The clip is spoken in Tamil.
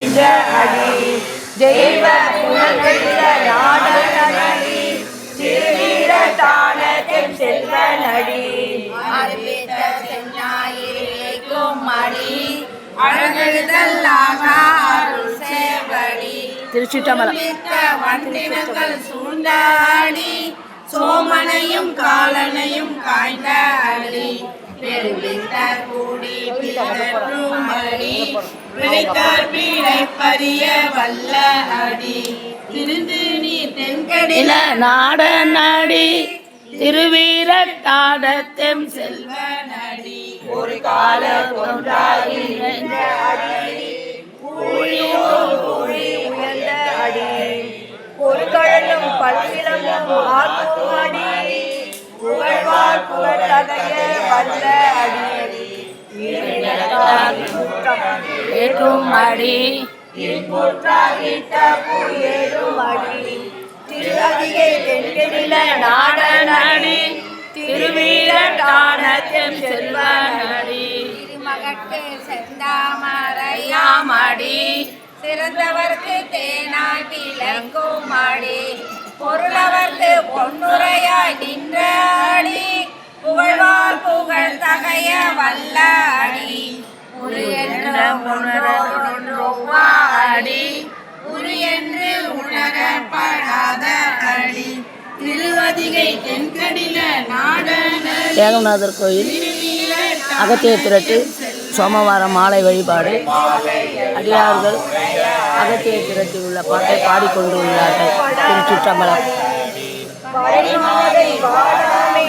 அடி தெய்வ புனர்கெழுத நாடனடி திருவீர தானத்தின் செல்வனடி அறிவித்த செஞ்ஞாயிரேக்கும் அடி அழகெழுதல்லாக அருள் சேவடி திருச்சிற்றம்பலம் வண்டினங்கள் சூழ்ந்த அடி சோமனையும் காலனையும் காய்ந்த அடி பெருவித்த கூடி பிறரும் அடி விளைத்தார் பீடைப்பறிய வல்ல அடி திருந்து நீ தென்கடில நாடனடி திருவீர தாடத்தெம் செல்வனடி ஒரு கால ஒன்றாகி உயர்ந்த அடி ஒரு கடலும் பல்சிலமும் ஆக்கும் அடி புகழ்வார் புகழ்தகைய வல்ல அடி ஏற்றும் அடி ஏறும் அடி திருஅதிகை தென்கெடில நாடனடி திருவீர தானத்தெம் செல்வனடி திருமகற்கு செந்தாமரையாமடி சிறந்தவர்க்கு தேனாய் விளங்கும் அடி பொருளவர்க்கு பொன்னுரையாய் நின்ற அடி புகழ்வார் புகழ் தகைய வல்ல அடி உரு என்ற உணர்வா அடி உரு என்று உணரப்படாத அடி திருவதிகை தென்கடில நாடன ஏகநாதர் கோயில் அகத்திய திரட்டு சோமவாரம் மாலை வழிபாடு அடியார்கள் அகத்திய திரட்டில் உள்ள பாட்டை பாடிக்கொண்டு உள்ளார்கள் திருச்சிற்றம்பலம்